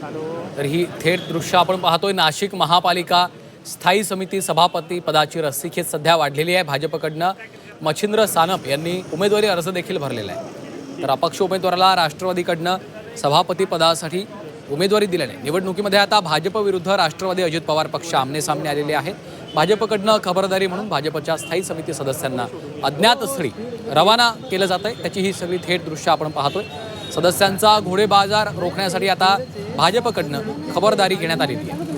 तर ही थेट दृश्य आपण पाहतोय। नाशिक महापालिका स्थायी समिती सभापती पदाची रस्सीखेच सध्या वाढलेली आहे। भाजपकडनं मच्छिंद्र सानप यांनी उमेदवारी अर्ज देखील भरलेला आहे। तर अपक्ष उमेदवाराला राष्ट्रवादीकडनं सभापती पदासाठी उमेदवारी दिल्याने निवडणुकीमध्ये आता भाजप विरुद्ध राष्ट्रवादी अजित पवार पक्ष आमने-सामने आलेले आहेत। भाजपकडनं खबरदारी म्हणून भाजपच्या स्थायी समिती सदस्यांना अज्ञात स्थळी रवाना केलं जात आहे। त्याची ही सगळी थेट दृश्य आपण पाहतोय। सदस्यांचा घोडेबाजार रोखण्यासाठी आता भाजपकडनं खबरदारी घेण्यात आलेली आहे।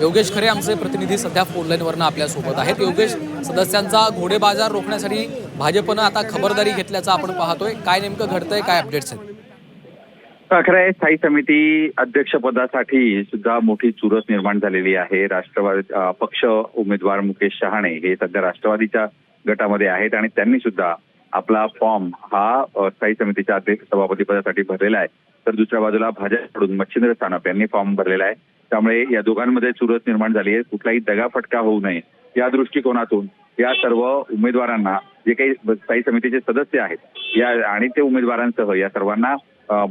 योगेश खरे आमचे प्रतिनिधी सध्या फोन लाईनवरनं आपल्यासोबत आहेत। योगेश, सदस्यांचा घोडेबाजार रोखण्यासाठी भाजपनं आता खबरदारी घेतल्याचं आपण पाहतोय, काय नेमकं घडतंय, काय अपडेट्स आहेत? खरं आहे, स्थायी समिती अध्यक्षपदासाठी सुद्धा मोठी चुरस निर्माण झालेली आहे। राष्ट्रवादी पक्ष उमेदवार मुकेश शहाणे हे सध्या राष्ट्रवादीच्या गटामध्ये आहेत आणि त्यांनी सुद्धा आपला फॉर्म हा स्थायी समितीच्या अध्यक्ष सभापती पदासाठी भरलेला आहे। तर दुसऱ्या बाजूला भाजपकडून मच्छिंद्र सानप यांनी फॉर्म भरलेला आहे। त्यामुळे या दोघांमध्ये चुरस निर्माण झाली आहे। कुठलाही दगाफटका होऊ नये या दृष्टिकोनातून या सर्व उमेदवारांना, जे काही स्थायी समितीचे सदस्य आहेत या आणि ते उमेदवारांसह या सर्वांना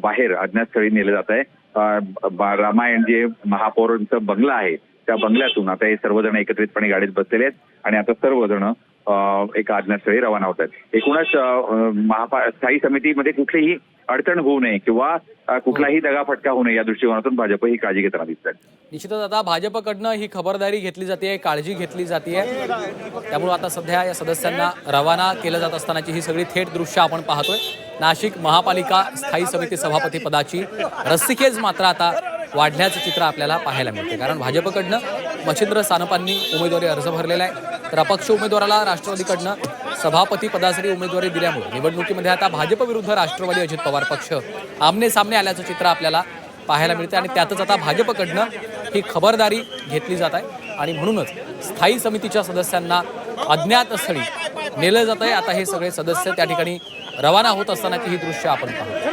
बाहेर अज्ञातस्थळी नेले जात आहे। रामायण जे महापौरांचं बंगला आहे त्या बंगल्यातून आता हे सर्वजण एकत्रितपणे गाडीत बसलेले आहेत आणि आता सर्वजण एका अज्ञातस्थळी रवाना होत आहेत। एकूणच स्थायी समितीमध्ये कुठलीही अडचण होऊ नये किंवा कुठलाही दगाफटका होऊ नये या दृष्टिकोनातून भाजप ही काळजी घेताना दिसत आहे। निश्चितच आता भाजपकडनं ही खबरदारी घेतली जाते, काळजी घेतली जाते। त्यामुळे आता सध्या या सदस्यांना रवाना केलं जात असतानाची ही सगळी थेट दृश्य आपण पाहतोय। नाशिक महापालिका स्थायी समिती सभापती पदाची रस्सीखेच मात्र आता वाढल्याचं चित्र आपल्याला पाहायला मिळते, कारण भाजपकडनं मच्छिंद्र सानपांनी उमेदवारी अर्ज भरलेला आहे। तर अपक्ष उमेदवाराला राष्ट्रवादीकडनं सभापती पदासाठी उमेदवारी दिल्यामुळे निवडणुकीमध्ये आता भाजप विरुद्ध राष्ट्रवादी अजित पवार पक्ष आमने-सामने आल्याचं चित्र आपल्याला पाहायला मिळते आणि त्यातच आता भाजपकडनं ही खबरदारी घेतली जात आहे आणि म्हणूनच स्थायी समितीच्या सदस्यांना अज्ञात स्थळी नेलं जात आहे। आता हे सगळे सदस्य त्या ठिकाणी रवाना होत असतानाची ही दृश्य आपण पाहतो।